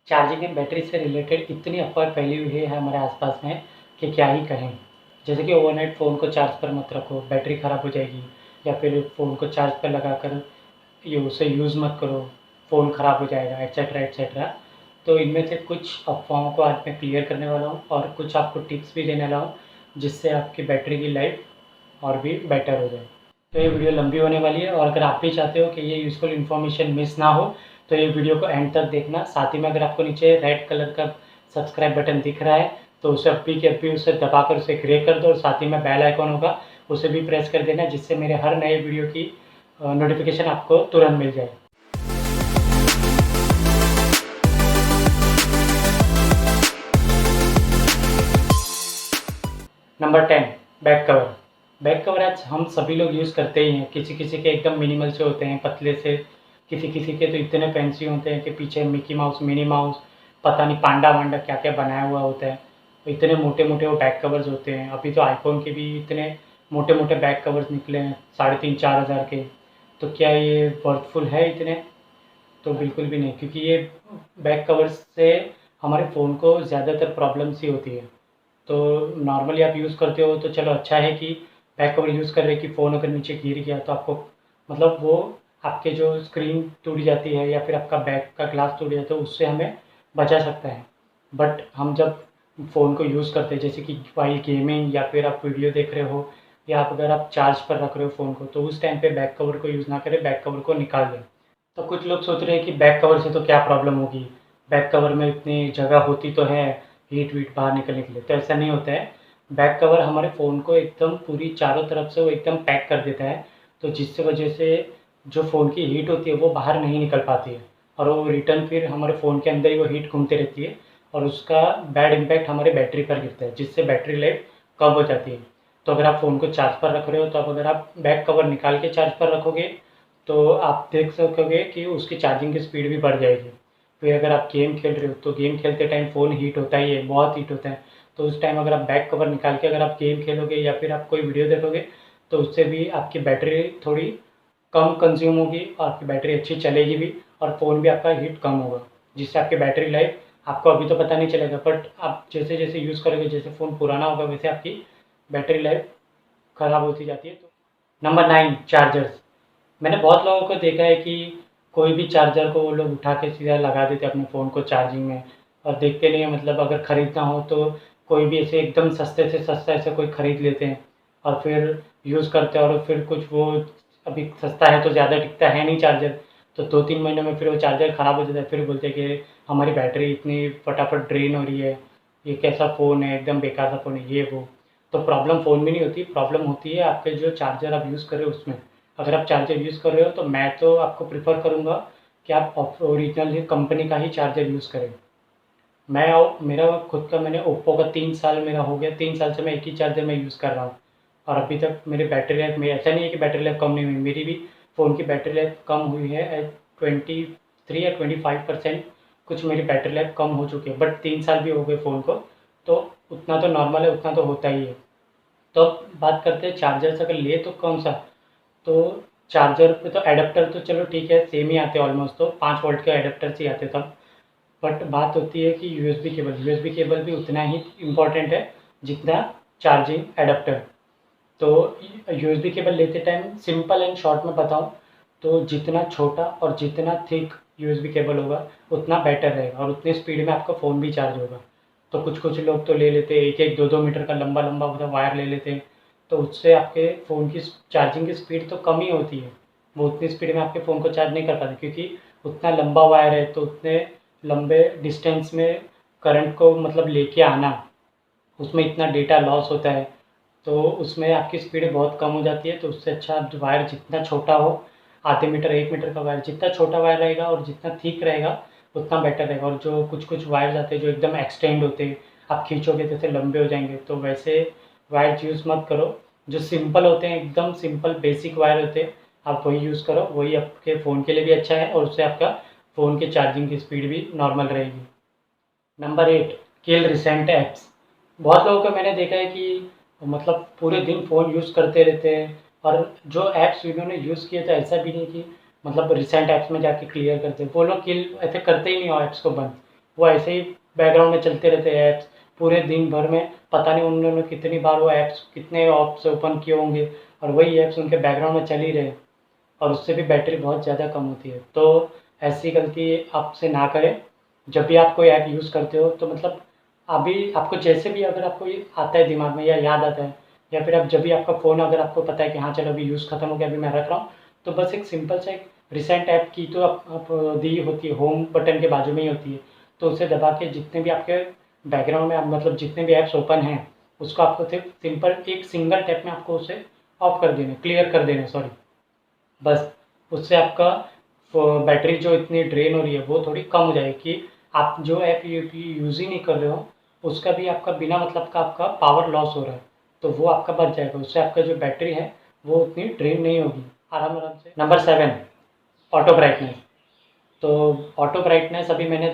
Charging and battery से related इतनी अफवाह फैली हुई है हमारे आसपास में कि क्या ही कहें। जैसे कि ओवरनाइट फ़ोन को चार्ज पर मत रखो, बैटरी ख़राब हो जाएगी, या फिर फ़ोन को चार्ज पर लगाकर उसे यूज़ मत करो, फ़ोन ख़राब हो जाएगा, एटसेट्रा एटसेट्रा। तो इनमें से कुछ अफवाहों को आज मैं क्लियर करने वाला हूँ और कुछ आपको टिप्स भी देने वाला हूँ, जिससे आपकी बैटरी की लाइफ और भी बेटर हो जाए। तो ये वीडियो लंबी होने वाली है, और अगर आप भी चाहते हो कि ये यूज़फुल इन्फॉर्मेशन मिस ना हो तो ये वीडियो को एंड तक देखना। साथ ही में अगर आपको नीचे रेड कलर का सब्सक्राइब बटन दिख रहा है तो उसे अभी के अभी उसे दबाकर उसे ग्रे कर दो, और साथ ही में बेल आइकॉन होगा उसे भी प्रेस कर देना, जिससे मेरे हर नए वीडियो की नोटिफिकेशन आपको तुरंत मिल जाए। Number 10, back cover. Back cover आज हम सभी लोग यूज़ करते ही हैं। किसी किसी के एकदम मिनिमल से होते हैं, पतले से, किसी किसी के तो इतने फैंसी होते हैं कि पीछे मिकी माउस, मिनी माउस, पता नहीं पांडा वांडा क्या क्या बनाया हुआ होता है। तो इतने मोटे मोटे वो बैक कवर्स होते हैं। अभी तो आईफोन के भी इतने मोटे मोटे बैक कवर्स निकले हैं, 3,500-4,000 के। तो क्या ये वर्थफुल है इतने? तो बिल्कुल भी नहीं, क्योंकि ये बैक कवर्स से हमारे फ़ोन को ज़्यादातर प्रॉब्लम्स ही होती है। तो नॉर्मली आप यूज़ करते हो तो चलो अच्छा है कि बैक कवर यूज़ कर रहे हैं कि फ़ोन अगर नीचे गिर गया तो आपको मतलब वो आपके जो स्क्रीन टूट जाती है या फिर आपका बैक का ग्लास टूट जाता है, तो उससे हमें बचा सकता है। बट हम जब फ़ोन को यूज़ करते हैं, जैसे कि वाइल गेमिंग या फिर आप वीडियो देख रहे हो, या आप अगर आप चार्ज पर रख रहे हो फ़ोन को, तो उस टाइम पे बैक कवर को यूज़ ना करें, बैक कवर को निकाल दें। तो कुछ लोग सोच रहे हैं कि बैक कवर से तो क्या प्रॉब्लम होगी, बैक कवर में इतनी जगह होती तो है हीट वीट बाहर निकलने के लिए। तो ऐसा नहीं होता है। बैक कवर हमारे फ़ोन को एकदम पूरी चारों तरफ से वो एकदम पैक कर देता है, तो जिससे वजह से जो फ़ोन की हीट होती है वो बाहर नहीं निकल पाती है, और वो रिटर्न फिर हमारे फ़ोन के अंदर ही वो हीट घूमती रहती है, और उसका बैड इम्पैक्ट हमारे बैटरी पर गिरता है, जिससे बैटरी लाइफ कम हो जाती है। तो अगर आप फ़ोन को चार्ज पर रख रहे हो, तो अब अगर आप बैक कवर निकाल के चार्ज पर रखोगे तो आप देख सकोगे कि उसकी चार्जिंग की स्पीड भी बढ़ जाएगी। फिर अगर आप गेम खेल रहे हो तो गेम खेलते टाइम फ़ोन हीट होता ही है, बहुत हीट होता है। तो उस टाइम अगर आप बैक कवर निकाल के अगर आप गेम खेलोगे या फिर आप कोई वीडियो देखोगे, तो उससे भी आपकी बैटरी थोड़ी कम कंज्यूम होगी और आपकी बैटरी अच्छी चलेगी भी, और फ़ोन भी आपका हीट कम होगा, जिससे आपकी बैटरी लाइफ आपको अभी तो पता नहीं चलेगा, बट आप जैसे जैसे यूज़ करोगे, जैसे फ़ोन पुराना होगा वैसे आपकी बैटरी लाइफ ख़राब होती जाती है। तो नंबर 9, चार्जर्स। मैंने बहुत लोगों को देखा है कि कोई भी चार्जर को वो लोग उठा के सीधा लगा देते हैं अपने फ़ोन को चार्जिंग में, और देखते नहीं है, मतलब अगर ख़रीदना हो तो कोई भी ऐसे एकदम सस्ते से सस्ता ऐसे कोई ख़रीद लेते हैं और फिर यूज़ करते हैं, और फिर कुछ वो अभी सस्ता है तो ज़्यादा टिकता है नहीं चार्जर, तो 2-3 महीनों में फिर वो चार्जर ख़राब हो जाता है। फिर बोलते हैं कि हमारी बैटरी इतनी फटाफट ड्रेन हो रही है, ये कैसा फ़ोन है, एकदम बेकार सा फ़ोन है, ये वो। तो प्रॉब्लम फ़ोन में नहीं होती, प्रॉब्लम होती है आपके जो चार्जर आप यूज़ कर रहे हो उसमें। अगर आप चार्जर यूज़ कर रहे हो तो मैं तो आपको प्रेफ़र करूँगा कि आप ओरिजिनल कंपनी का ही चार्जर यूज़ करें। मेरा खुद का, मैंने ओप्पो का 3 साल मेरा हो गया, 3 साल से मैं एक ही चार्जर मैं यूज़ कर रहा हूँ, और अभी तक मेरी बैटरी लाइफ में ऐसा नहीं है कि बैटरी लाइफ कम नहीं हुई, मेरी भी फ़ोन की बैटरी लाइफ कम हुई है। 23 या 25% कुछ मेरी बैटरी लाइफ कम हो चुकी है, बट 3 साल भी हो गए फ़ोन को, तो उतना तो नॉर्मल है, उतना तो होता ही है। तो अब बात करते हैं चार्जर से, अगर ले तो कौन सा? तो चार्जर पे तो एडाप्टर तो चलो ठीक है, सेम ही आते हैं ऑलमोस्ट, तो 5 वोल्ट के एडाप्टर से ही आते तब। बट बात होती है कि यूएसबी केबल भी उतना ही इम्पोर्टेंट है जितना चार्जिंग एडाप्टर। तो यूएसबी केबल लेते टाइम सिंपल एंड शॉर्ट में बताऊँ तो जितना छोटा और जितना थिक यूएसबी केबल होगा उतना बेटर रहेगा, और उतनी स्पीड में आपका फ़ोन भी चार्ज होगा। तो कुछ कुछ लोग तो ले लेते हैं 1-1, 2-2 मीटर का लंबा लंबा मतलब वायर ले लेते हैं, तो उससे आपके फ़ोन की चार्जिंग की स्पीड तो कम ही होती है। वो उतनी स्पीड में आपके फ़ोन को चार्ज नहीं कर पाते, क्योंकि उतना लंबा वायर है, तो उतने लंबे डिस्टेंस में करंट को मतलब लेके आना, उसमें इतना डेटा लॉस होता है, तो उसमें आपकी स्पीड बहुत कम हो जाती है। तो उससे अच्छा आप वायर जितना छोटा हो, आधे मीटर 1 मीटर का वायर, जितना छोटा वायर रहेगा और जितना थिक रहेगा उतना बेटर रहेगा। और जो कुछ कुछ वायर्स आते हैं जो एकदम एक्सटेंड होते हैं, आप खींचोगे जैसे लंबे हो जाएंगे, तो वैसे वायर यूज़ मत करो। जो सिंपल होते हैं, एकदम सिंपल बेसिक वायर होते हैं, आप वही यूज़ करो, वही आपके फ़ोन के लिए भी अच्छा है, और उससे आपका फ़ोन की चार्जिंग की स्पीड भी नॉर्मल रहेगी। नंबर 8, किल रिसेंट ऐप्स। बहुत लोगों को मैंने देखा है कि मतलब पूरे दिन फ़ोन यूज़ करते रहते हैं, और जो ऐप्स उन्होंने यूज़ किए थे ऐसा भी नहीं कि मतलब रिसेंट ऐप्स में जाके क्लियर करते हैं, वो लोग किल ऐसे करते ही नहीं हो ऐप्स को बंद। वो ऐसे ही बैकग्राउंड में चलते रहते हैं ऐप्स, पूरे दिन भर में पता नहीं उन्होंने कितनी बार वो ऐप्स कितने ऐप्स ओपन किए होंगे और वही ऐप्स उनके बैकग्राउंड में चल ही रहे, और उससे भी बैटरी बहुत ज़्यादा कम होती है। तो ऐसी गलती आपसे ना करें। जब भी आप कोई ऐप यूज़ करते हो तो मतलब अभी आपको जैसे भी अगर आपको ये आता है दिमाग में या याद आता है, या फिर आप जब भी आपका फ़ोन अगर आपको पता है कि हाँ चलो अभी यूज़ खत्म हो गया, अभी मैं रख रहा हूँ, तो बस एक सिंपल सा एक रिसेंट ऐप की तो आप दी होती है, होम बटन के बाजू में ही होती है, तो उसे दबा के जितने भी आपके बैकग्राउंड में मतलब जितने भी ऐप्स ओपन हैं उसको आपको सिर्फ सिंपल एक सिंगल टैप में आपको उसे ऑफ कर देना, क्लियर कर देना, सॉरी। बस उससे आपका बैटरी जो इतनी ड्रेन हो रही है वो थोड़ी कम हो जाएगी कि आप जो ऐप यूज़ ही नहीं कर रहे हो उसका भी आपका बिना मतलब का आपका पावर लॉस हो रहा है, तो वो आपका बच जाएगा, उससे आपका जो बैटरी है वो उतनी ड्रेन नहीं होगी, आराम आराम से। Number 7, auto brightness. तो ऑटो ब्राइटनेस अभी मैंने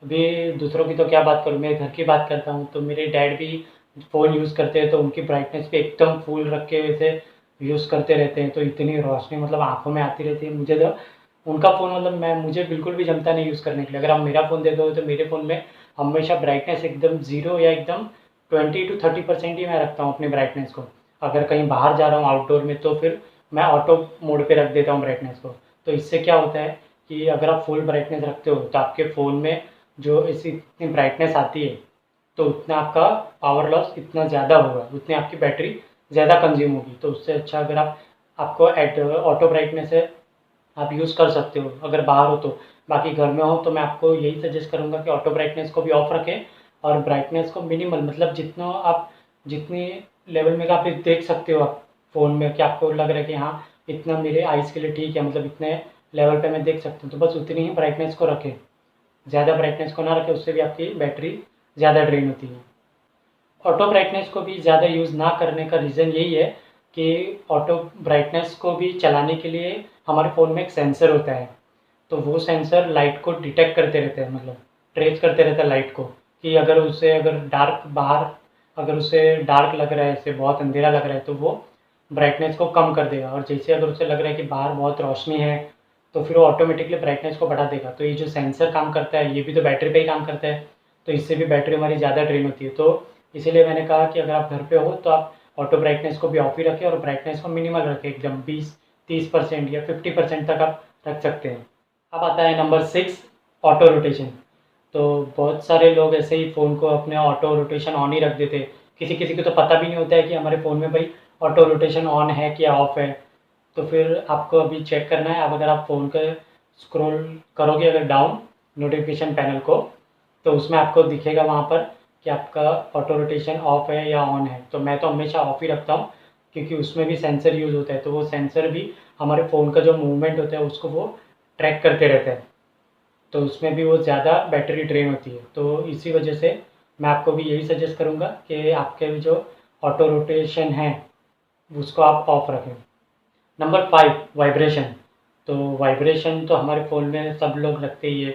अभी दूसरों की तो क्या बात करूँ, मैं घर की बात करता हूँ तो मेरे डैड भी फ़ोन यूज़ करते हैं तो उनकी ब्राइटनेस पे एकदम फुल रख के वैसे यूज़ करते रहते हैं, तो इतनी रोशनी मतलब आँखों में आती रहती है। मुझे तो उनका फ़ोन मतलब मैं मुझे बिल्कुल भी जमता नहीं यूज़ करने के लिए। अगर आप मेरा फ़ोन दे दो तो मेरे फ़ोन में हमेशा ब्राइटनेस एकदम ज़ीरो या एकदम 20 to 30% ही मैं रखता हूँ अपनी ब्राइटनेस को। अगर कहीं बाहर जा रहा हूँ आउटडोर में तो फिर मैं ऑटो मोड पे रख देता हूँ ब्राइटनेस को। तो इससे क्या होता है कि अगर आप फुल ब्राइटनेस रखते हो तो आपके फ़ोन में जो ऐसी इतनी ब्राइटनेस आती है तो उतना आपका पावर लॉस इतना ज़्यादा होगा, उतनी आपकी बैटरी ज़्यादा कंज्यूम होगी। तो उससे अच्छा अगर आप आपको एट ऑटो ब्राइटनेस है आप यूज़ कर सकते हो अगर बाहर हो तो। बाकी घर में हो तो मैं आपको यही सजेस्ट करूँगा कि ऑटो ब्राइटनेस को भी ऑफ रखें और ब्राइटनेस को मिनिमल मतलब जितना आप जितनी लेवल में आप देख सकते हो आप फ़ोन में कि आपको लग रहा है कि हाँ इतना मेरे आइज़ के लिए ठीक है, मतलब इतने लेवल पे मैं देख सकता हूँ, तो बस उतनी ही ब्राइटनेस को रखें, ज़्यादा ब्राइटनेस को ना रखें, उससे भी आपकी बैटरी ज़्यादा ड्रेन होती है। ऑटो ब्राइटनेस को भी ज़्यादा यूज़ ना करने का रीज़न यही है कि ऑटो ब्राइटनेस को भी चलाने के लिए हमारे फ़ोन में एक सेंसर होता है, तो वो सेंसर लाइट को डिटेक्ट करते रहते हैं, मतलब ट्रेस करते रहता है लाइट को कि अगर उसे अगर डार्क बाहर अगर उसे डार्क लग रहा है, ऐसे बहुत अंधेरा लग रहा है तो वो ब्राइटनेस को कम कर देगा, और जैसे अगर उसे लग रहा है कि बाहर बहुत रोशनी है तो फिर वो ऑटोमेटिकली ब्राइटनेस को बढ़ा देगा। तो ये जो सेंसर काम करता है ये भी तो बैटरी पे ही काम करता है, तो इससे भी बैटरी हमारी ज़्यादा ड्रेन होती है। तो इसीलिए मैंने कहा कि अगर आप घर पे हो तो आप ऑटो ब्राइटनेस को भी ऑफ ही रखें और ब्राइटनेस को मिनिमल रखें, एकदम 20-30% या 50% तक आप रख सकते हैं। अब आता है नंबर 6, ऑटो रोटेशन। तो बहुत सारे लोग ऐसे ही फ़ोन को अपने ऑटो रोटेशन ऑन ही रख देते हैं। किसी किसी को तो पता भी नहीं होता है कि हमारे फ़ोन में भाई ऑटो रोटेशन ऑन है कि ऑफ है। तो फिर आपको अभी चेक करना है, अब अगर आप फ़ोन के स्क्रॉल करोगे अगर डाउन नोटिफिकेशन पैनल को, तो उसमें आपको दिखेगा वहाँ पर कि आपका ऑटो रोटेशन ऑफ है या ऑन है। तो मैं तो हमेशा ऑफ ही रखता हूँ क्योंकि उसमें भी सेंसर यूज़ होता है, तो वो सेंसर भी हमारे फ़ोन का जो मूवमेंट होता है उसको वो ट्रैक करते रहता है, तो उसमें भी वो ज़्यादा बैटरी ड्रेन होती है। तो इसी वजह से मैं आपको भी यही सजेस्ट करूँगा कि आपके जो ऑटो रोटेशन है उसको आप ऑफ रखें। Number 5, vibration. तो वाइब्रेशन तो हमारे फ़ोन में सब लोग रखते ही है।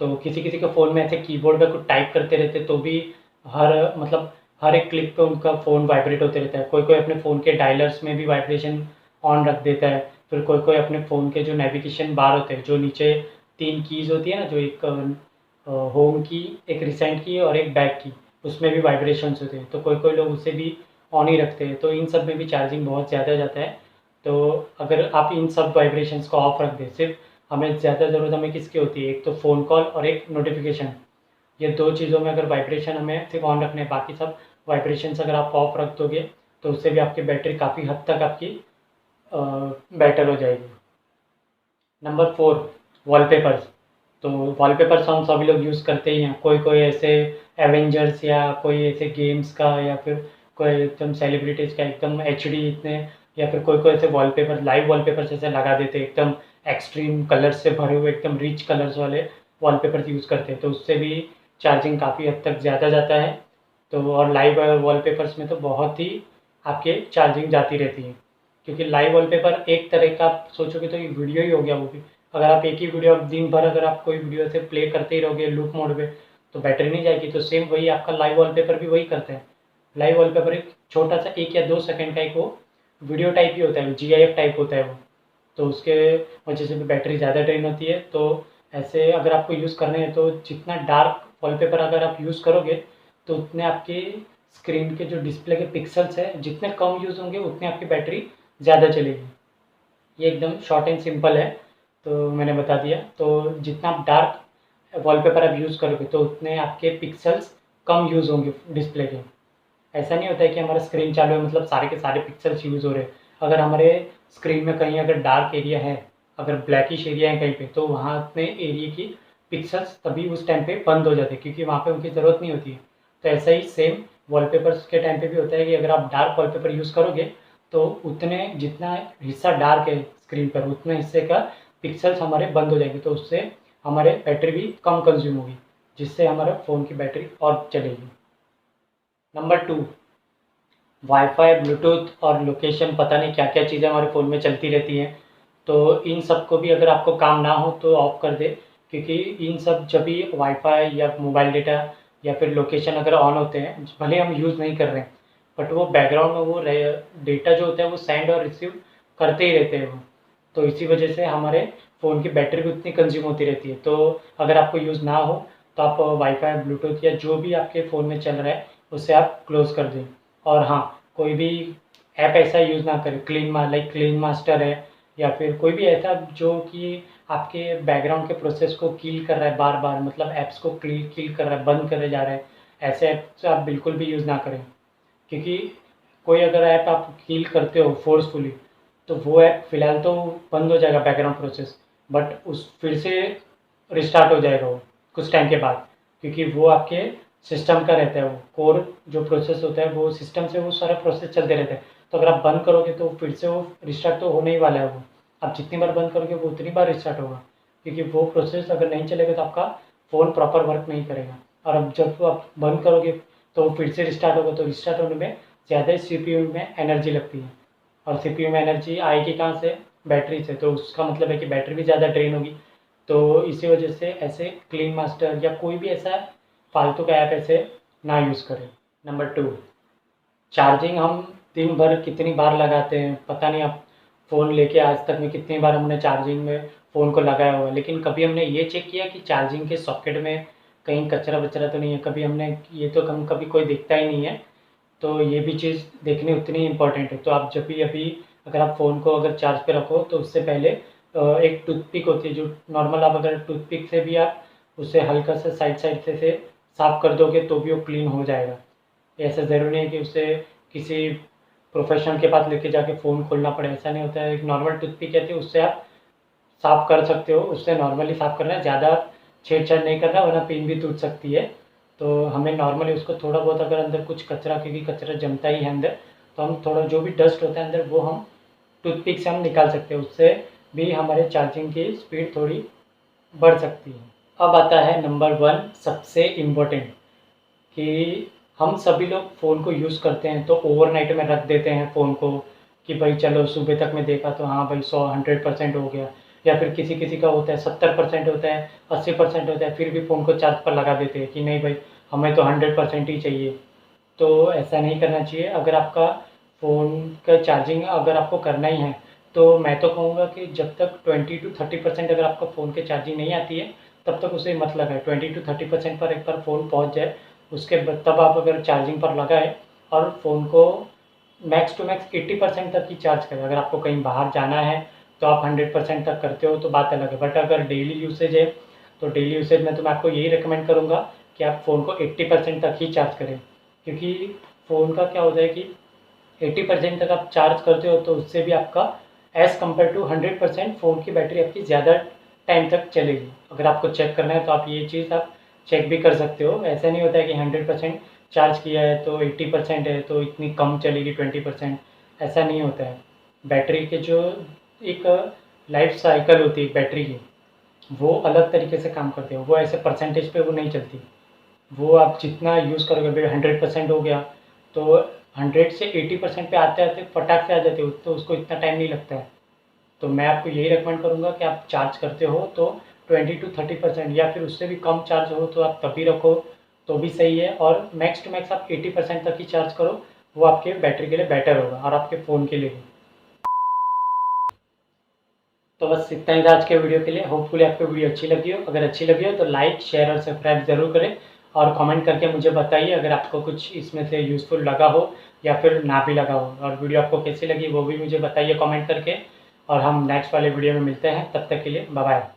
तो किसी किसी के फ़ोन में ऐसे कीबोर्ड पे कुछ टाइप करते रहते तो भी हर मतलब हर एक क्लिक पे उनका फ़ोन वाइब्रेट होते रहता है। कोई कोई अपने फ़ोन के डायलर्स में भी वाइब्रेशन ऑन रख देता है। फिर कोई कोई अपने फ़ोन के जो नेविगेशन बार होते हैं, जो नीचे 3 कीज़ होती है ना, जो एक होम की, एक रिसेंट की और एक बैक की, उसमें भी वाइब्रेशंस होते हैं। तो कोई कोई लोग उसे भी ऑन ही रखते हैं, तो इन सब में भी चार्जिंग बहुत ज़्यादा जाता है। तो अगर आप इन सब वाइब्रेशंस को ऑफ रख दें, सिर्फ हमें ज़्यादा ज़रूरत हमें किसकी होती है, एक तो फ़ोन कॉल और एक नोटिफिकेशन, ये दो चीज़ों में अगर वाइब्रेशन हमें सिर्फ ऑन रखने हैं, बाकी सब वाइब्रेशंस अगर आप ऑफ रख दोगे तो उससे भी आपकी बैटरी काफ़ी हद तक आपकी बेटर हो जाएगी। Number 4, wallpapers. तो वॉलपेपर्स हम सभी लोग यूज़ करते ही हैं। कोई कोई ऐसे एवेंजर्स या कोई ऐसे गेम्स का या फिर कोई एकदम सेलिब्रिटीज़ का एकदम एचडी इतने, या फिर कोई कोई ऐसे वॉलपेपर लाइव वॉलपेपर्स ऐसे लगा देते हैं, एकदम एक्सट्रीम कलर्स से भरे हुए एकदम रिच कलर्स वाले वॉलपेपर्स यूज़ करते हैं, तो उससे भी चार्जिंग काफ़ी हद तक ज़्यादा जाता है। तो और लाइव वॉलपेपर्स में तो बहुत ही आपके चार्जिंग जाती रहती है, क्योंकि लाइव वॉलपेपर एक तरह का आप सोचोगे तो ये वीडियो ही हो गया वो भी। अगर आप एक ही वीडियो दिन भर अगर आप कोई वीडियो से प्ले करते ही रहोगे लूप मोड पे तो बैटरी नहीं जाएगी। तो सेम वही आपका लाइव वॉलपेपर भी वही करते हैं। लाइव वॉलपेपर एक छोटा सा 1 या 2 सेकंड का एक वो वीडियो टाइप ही होता है, जीआईएफ टाइप होता है वो, तो उसके वजह से भी बैटरी ज़्यादा ड्रेन होती है। तो ऐसे अगर आपको यूज़ करने हैं तो जितना डार्क वॉलपेपर अगर आप यूज़ करोगे तो उतने आपके स्क्रीन के जो डिस्प्ले के पिक्सल्स है जितने कम यूज़ होंगे उतनी आपकी बैटरी ज़्यादा चलेगी। ये एकदम शॉर्ट एंड सिंपल है, तो मैंने बता दिया। तो जितना आप डार्क वॉलपेपर आप यूज़ करोगे तो उतने आपके पिक्सल्स कम यूज़ होंगे डिस्प्ले के। ऐसा नहीं होता है कि हमारा स्क्रीन चालू है मतलब सारे के सारे पिक्सल्स यूज़ हो रहे हैं। अगर हमारे स्क्रीन में कहीं अगर डार्क एरिया है, अगर ब्लैकिश एरिया है कहीं पे, तो वहाँ अपने एरिया की पिक्सल्स तभी उस टाइम पे बंद हो जाते हैं क्योंकि वहाँ पे उनकी ज़रूरत नहीं होती है। तो ऐसा ही सेम वॉलपेपर्स के टाइम पे भी होता है कि अगर आप डार्क वॉलपेपर यूज़ करोगे तो उतने जितना हिस्सा डार्क है स्क्रीन पर उतने हिस्से का पिक्सल्स हमारे बंद हो जाएंगे, तो उससे हमारे बैटरी भी कम कंज्यूम होगी, जिससे हमारा फ़ोन की बैटरी और चलेगी। नंबर 2, वाईफ़ाई, ब्लूटूथ और लोकेशन, पता नहीं क्या-क्या चीज़ें हमारे फ़ोन में चलती रहती हैं। तो इन सब को भी अगर आपको काम ना हो तो ऑफ कर दें, क्योंकि इन सब जब भी वाईफ़ाई या मोबाइल डेटा या फिर लोकेशन अगर ऑन होते हैं, भले हम यूज़ नहीं कर रहे हैं, बट वो बैकग्राउंड में वो रहे डेटा जो होता है वो सेंड और रिसीव करते ही रहते हैं वो। तो इसी वजह से हमारे फ़ोन की बैटरी भी उतनी कंज़्यूम होती रहती है। तो अगर आपको यूज़ ना हो तो आप वाईफ़ाई, ब्लूटूथ या जो भी आपके फ़ोन में चल रहा है, उसे आप क्लोज़ कर दें। और हाँ, कोई भी ऐप ऐसा यूज़ ना करें, क्लीन मास्टर है या फिर कोई भी ऐसा जो कि आपके बैकग्राउंड के प्रोसेस को किल कर रहा है बार-बार, मतलब ऐप्स को किल कर रहा है, बंद करे जा रहा है, ऐसे ऐप्स आप बिल्कुल भी यूज़ ना करें। क्योंकि कोई अगर ऐप आप किल करते हो फ़ोर्सफुली, तो वो ऐप फ़िलहाल तो बंद हो जाएगा बैकग्राउंड प्रोसेस, बट उस फिर से रिस्टार्ट हो जाएगा वो कुछ टाइम के बाद, क्योंकि वो आपके सिस्टम का रहता है, वो कोर जो प्रोसेस होता है वो सिस्टम से वो सारा प्रोसेस चलते रहता है। तो अगर आप बंद करोगे तो फिर से वो रिस्टार्ट तो होने ही वाला है वो। आप जितनी बार बंद करोगे वो उतनी बार रिस्टार्ट होगा, क्योंकि वो प्रोसेस अगर नहीं चलेगा तो आपका फ़ोन प्रॉपर वर्क नहीं करेगा। और अब जब आप बंद करोगे तो फिर से रिस्टार्ट होगा, तो रिस्टार्ट होने में ज़्यादा सीपीयू में एनर्जी लगती है, और सीपीयू में एनर्जी आएगी कहाँ से? बैटरी से, तो उसका मतलब है कि बैटरी भी ज़्यादा ड्रेन होगी। तो इसी वजह से ऐसे क्लीन मास्टर या कोई भी ऐसा फालतू का ऐप ऐसे ना यूज़ करें। नंबर 2, चार्जिंग हम दिन भर कितनी बार लगाते हैं, पता नहीं। आप फ़ोन लेके आज तक में कितनी बार हमने चार्जिंग में फ़ोन को लगाया होगा, लेकिन कभी हमने ये चेक किया कि चार्जिंग के सॉकेट में कहीं कचरा-वचरा तो नहीं है? कभी हमने ये तो कम कभी कोई दिखता ही नहीं है। तो ये भी चीज़ देखनी उतनी इम्पोर्टेंट है। तो आप जब भी अभी अगर आप फ़ोन को अगर चार्ज पे रखो तो उससे पहले एक टूथपिक होती है जो नॉर्मल, आप अगर टूथपिक से भी आप उसे हल्का सा साइड-साइड से साफ़ कर दोगे तो भी वो क्लीन हो जाएगा। ऐसा ज़रूरी नहीं है कि उसे किसी प्रोफ़ेशनल के पास लेके जाके फ़ोन खोलना पड़े, ऐसा नहीं होता है। एक नॉर्मल टूथपिक आती है उससे आप साफ़ कर सकते हो, उससे नॉर्मली साफ़ करना है, ज़्यादा छेड़-छाड़ नहीं करना वरना पिन भी टूट सकती है। तो हमें नॉर्मली उसको थोड़ा बहुत अगर अंदर कुछ कचरा, क्योंकि कचरा जमता ही है अंदर, तो हम थोड़ा जो भी डस्ट होता है अंदर वो हम टूथपिक से हम निकाल सकते हैं, उससे भी हमारे चार्जिंग की स्पीड थोड़ी बढ़ सकती है। अब आता है नंबर 1 सबसे इम्पोर्टेंट, कि हम सभी लोग फ़ोन को यूज़ करते हैं तो ओवरनाइट में रख देते हैं फ़ोन को, कि भाई चलो सुबह तक मैं देखा तो हाँ भाई 100% हो गया, या फिर किसी-किसी का होता है 70% होता है, 80% होता है, फिर भी फ़ोन को चार्ज पर लगा देते हैं कि नहीं भाई हमें तो 100% ही चाहिए। तो ऐसा नहीं करना चाहिए। अगर आपका फ़ोन का चार्जिंग अगर आपको करना ही है, तो मैं तो कहूँगा कि जब तक 20 टू 30% अगर आपका फ़ोन की चार्जिंग नहीं आती है, तब तक उसे मत लगाएँ। 20 टू 30% पर एक बार फ़ोन पहुँच जाए, उसके बाद तब आप अगर चार्जिंग पर लगाएँ और फ़ोन को मैक्स टू मैक्स 80% तक ही चार्ज करें। अगर आपको कहीं बाहर जाना है, तो आप 100% तक करते हो तो बात अलग है। बट अगर डेली यूसेज है, तो डेली यूसेज में तो मैं आपको यही रिकमेंड करूँगा कि आप फ़ोन को 80% तक ही चार्ज करें। क्योंकि फ़ोन का क्या होता है कि 80% तक आप चार्ज करते हो तो उससे भी आपका एज़ कम्पेयर टू 100% फ़ोन की बैटरी आपकी ज़्यादा टाइम तक चलेगी। अगर आपको चेक करना है तो आप ये चीज़ आप चेक भी कर सकते हो। ऐसा नहीं होता है कि 100% चार्ज किया है तो 80% है तो इतनी कम चलेगी 20%, ऐसा नहीं होता है। बैटरी के जो एक लाइफ़ साइकिल होती है बैटरी की, वो अलग तरीके से काम करती है। वो ऐसे परसेंटेज पे वो नहीं चलती। वो आप जितना यूज़ करोगे, भाई 100% हो गया, तो 100 से 80% पे आते-आते फटाक से आ जाते हो, तो उसको इतना टाइम नहीं लगता है। तो मैं आपको यही रिकमेंड करूँगा कि आप चार्ज करते हो तो 20 टू 30% या फिर उससे भी कम चार्ज हो तो आप तभी रखो, तो भी सही है। और मैक्स टू मैक्स आप 80% तक ही चार्ज करो, वो आपके बैटरी के लिए बेटर होगा और आपके फ़ोन के लिए भी। तो बस इतना ही था आज के वीडियो के लिए। होपफुली आपको वीडियो अच्छी लगी हो। अगर अच्छी लगी हो तो लाइक, शेयर और सब्सक्राइब ज़रूर करें और कमेंट करके मुझे बताइए अगर आपको कुछ इसमें से यूज़फुल लगा हो या फिर ना भी लगा हो। और वीडियो आपको कैसी लगी वो भी मुझे बताइए कमेंट करके। और हम नेक्स्ट वाले वीडियो में मिलते हैं, तब तक के लिए बाय बाय।